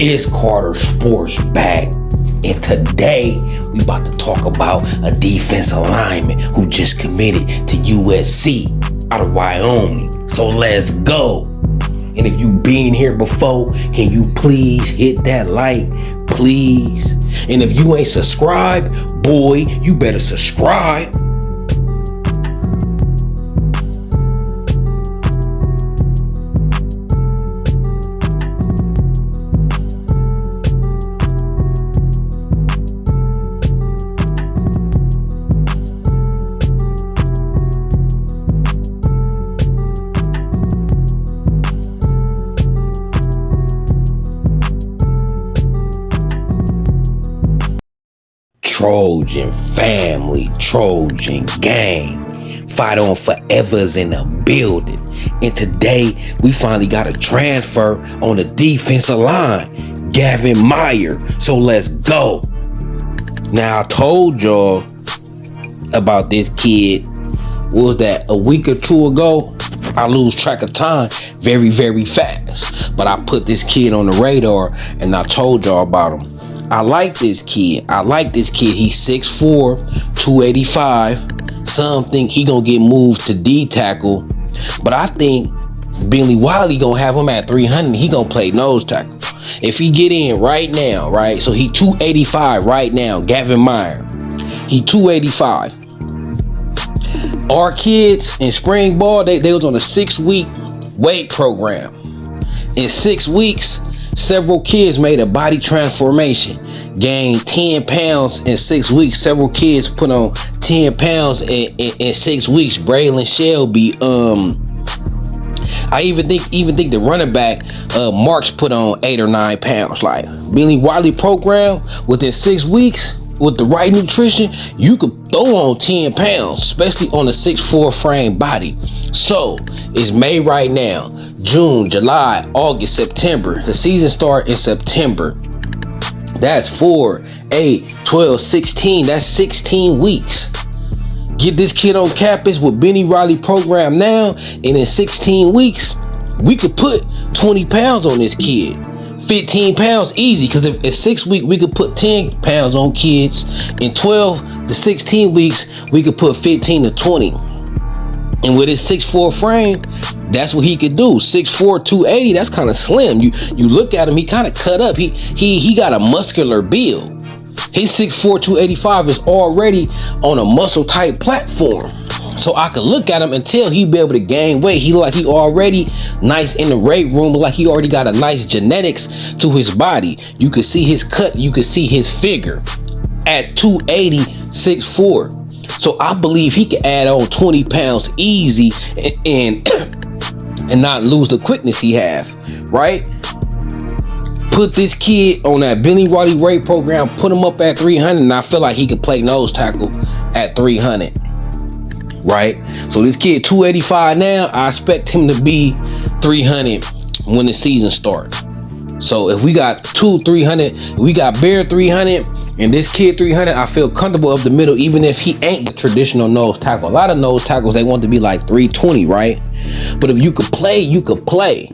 It's Carter Sports back, and today we about to talk about a defensive lineman who just committed to USC out of Wyoming. So let's go. And if you been here before, can you please hit that like, please? And if you ain't subscribed, boy, you better subscribe. Trojan family, Trojan gang, fight on forever's in the building. And today we finally got a transfer on the defensive line, Gavin Meyer. So let's go. Now I told y'all about this kid. What was that, a week or two ago? I lose track of time very, very fast. But I put this kid on the radar and I told y'all about him. I like this kid. He's 6'4", 285. Some think he gonna get moved to D tackle, but I think Billy Wiley gonna have him at 300. He gonna play nose tackle. If he get in right now, right? So he 285 right now. Gavin Meyer, he 285. Our kids in spring ball, they was on a 6-week weight program. In 6 weeks, several kids made a body transformation, gained 10 pounds in 6 weeks. Several kids put on 10 pounds in 6 weeks. Braylon Shelby, I even think the running back Marks put on 8 or 9 pounds. Like Billy Wiley program, within 6 weeks with the right nutrition, you could throw on 10 pounds, especially on a 6'4" frame body. So it's May right now. June, July, August, September. The season start in September. That's 4, 8, 12, 16. That's 16 weeks. Get this kid on campus with Benny Riley program now, and in 16 weeks, we could put 20 pounds on this kid. 15 pounds easy, because if in 6 weeks, we could put 10 pounds on kids. In 12 to 16 weeks, we could put 15 to 20. And with his 6'4" frame, that's what he could do. 6'4", 280, that's kind of slim. You look at him, he kind of cut up. He got a muscular build. His 6'4", 285 is already on a muscle type platform. So I could look at him and tell he'd be able to gain weight. He already nice in the weight room, like he already got a nice genetics to his body. You could see his cut, you could see his figure at 280, 6'4". So I believe he could add on 20 pounds easy and not lose the quickness he have, right? Put this kid on that Billy Riley weight program, put him up at 300, and I feel like he could play nose tackle at 300, right? So this kid 285 now, I expect him to be 300 when the season starts. So if we got 300, we got Bear 300, and this kid 300, I feel comfortable up the middle, even if he ain't the traditional nose tackle. A lot of nose tackles, they want to be like 320, right? But if you could play, you could play,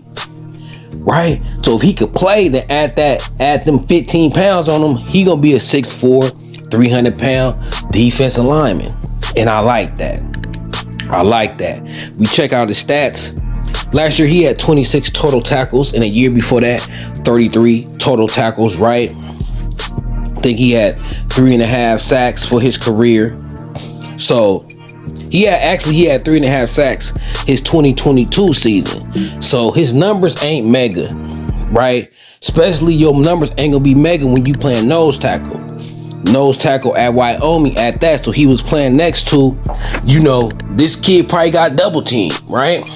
right? So if he could play, then add them 15 pounds on him, he gonna be a 6'4", 300-pound defensive lineman. And I like that. We check out his stats. Last year, he had 26 total tackles, and a year before that, 33 total tackles, right? I think he had 3.5 sacks for his career. So he had 3.5 sacks his 2022 season. So his numbers ain't mega, right? Especially your numbers ain't gonna be mega when you playing nose tackle. Nose tackle at Wyoming at that. So he was playing next to, this kid probably got double teamed, right?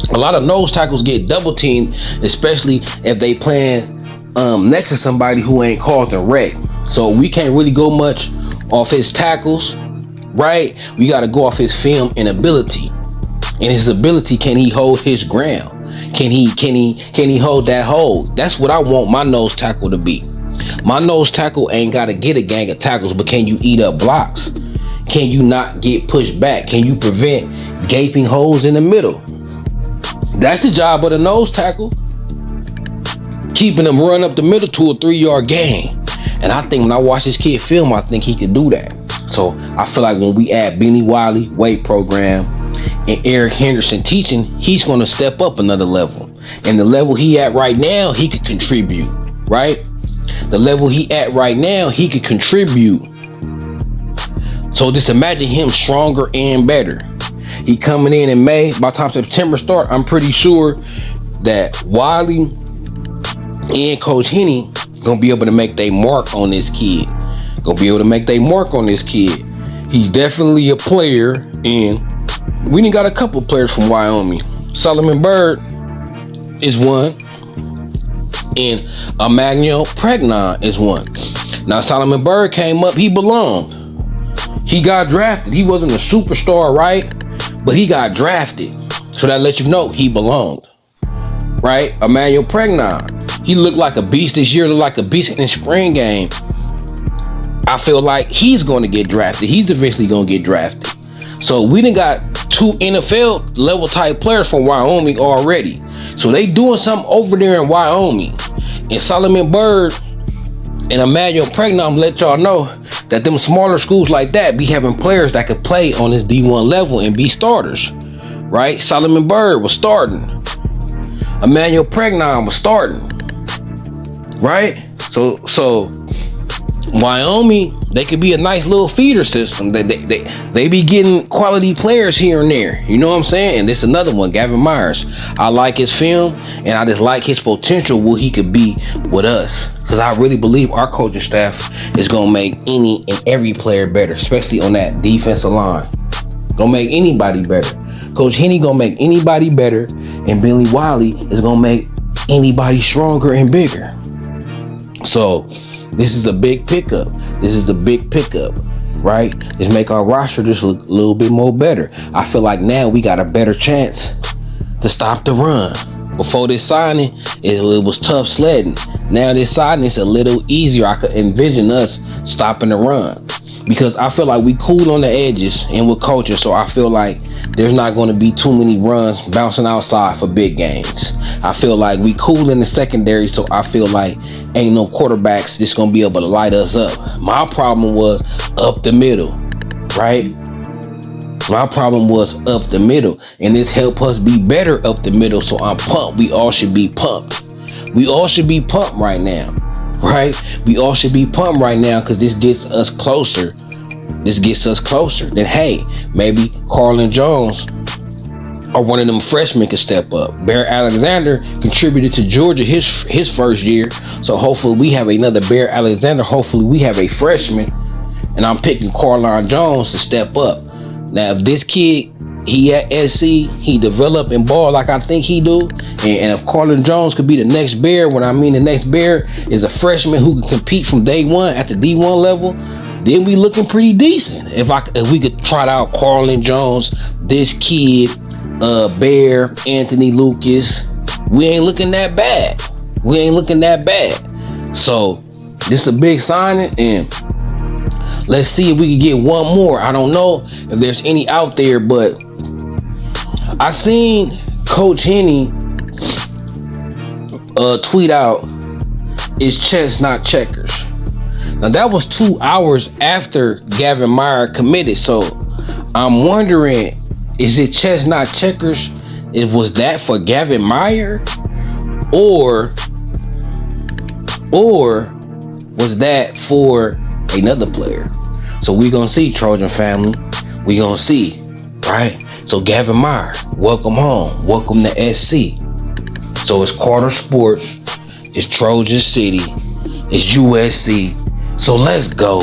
A lot of nose tackles get double teamed, especially if they playing next to somebody who ain't Carlton Wreck. So we can't really go much off his tackles, right? We got to go off his film and ability. And his ability, can he hold his ground? Can he hold that hold? That's what I want my nose tackle to be. My nose tackle ain't got to get a gang of tackles, but can you eat up blocks? Can you not get pushed back? Can you prevent gaping holes in the middle? That's the job of the nose tackle. keeping them run up the middle to a 3-yard gain. And I think when I watch this kid film, I think he can do that. So I feel like when we add Billy Wiley weight program and Eric Henderson teaching, he's going to step up another level. And the level he at right now, he could contribute, right? The level he at right now, he could contribute. So just imagine him stronger and better. He coming in May. By the time September start, I'm pretty sure that Wiley and Coach Henny gonna be able to make their mark on this kid. He's definitely a player, and we done got a couple players from Wyoming. Solomon Byrd is one, and Emmanuel Pregnon is one. Now Solomon Byrd came up, he belonged. He got drafted. He wasn't a superstar, right? But he got drafted. So that lets you know he belonged, right? Emmanuel Pregnon, he looked like a beast this year, looked like a beast in the spring game. I feel like he's going to get drafted. He's eventually going to get drafted. So we done got 2 NFL level type players from Wyoming already. So they doing something over there in Wyoming. And Solomon Byrd and Emmanuel Pregnon let y'all know that them smaller schools like that be having players that could play on this D1 level and be starters, right? Solomon Byrd was starting. Emmanuel Pregnon was starting, right? So Wyoming, they could be a nice little feeder system. They be getting quality players here and there. You know what I'm saying? And this another one, Gavin Myers. I like his film, and I just like his potential, what he could be with us. Because I really believe our coaching staff is going to make any and every player better, especially on that defensive line. Gonna make anybody better. Coach Henny gonna make anybody better, and Billy Wiley is gonna make anybody stronger and bigger. So this is a big pickup. Right? Just make our roster just look a little bit more better. I feel like now we got a better chance to stop the run. Before this signing, it was tough sledding. Now this signing is a little easier. I could envision us stopping the run, because I feel like we cool on the edges and we're coaching. So I feel like there's not going to be too many runs bouncing outside for big gains. I feel like we cool in the secondary, so I feel like ain't no quarterbacks just going to be able to light us up. My problem was up the middle, right? My problem was up the middle, and this helped us be better up the middle. So I'm pumped. We all should be pumped. We all should be pumped right now, right? We all should be pumped right now, because this gets us closer. Then hey, maybe Carlin Jones or one of them freshmen could step up. Bear Alexander contributed to Georgia his first year, so hopefully we have another Bear Alexander. Hopefully we have a freshman, and I'm picking Carlin Jones to step up. Now, if this kid, he at SC, he develop and ball like I think he do, and if Carlin Jones could be the next Bear, what I mean the next Bear is a freshman who can compete from day one at the D1 level, then we looking pretty decent. If we could trot out Carlin Jones, this kid, Bear, Anthony Lucas, we ain't looking that bad. So this is a big signing, and let's see if we can get one more. I don't know if there's any out there, but I seen Coach Henny tweet out, "It's chess, not checkers." Now that was 2 hours after Gavin Meyer committed, so I'm wondering, is it chess, not checkers? Was that for Gavin Meyer, or was that for another player? So we gonna see, Trojan family. We gonna see, right? So Gavin Meyer, welcome home. Welcome to SC. So it's Carter Sports, it's Trojan City, it's USC. So let's go.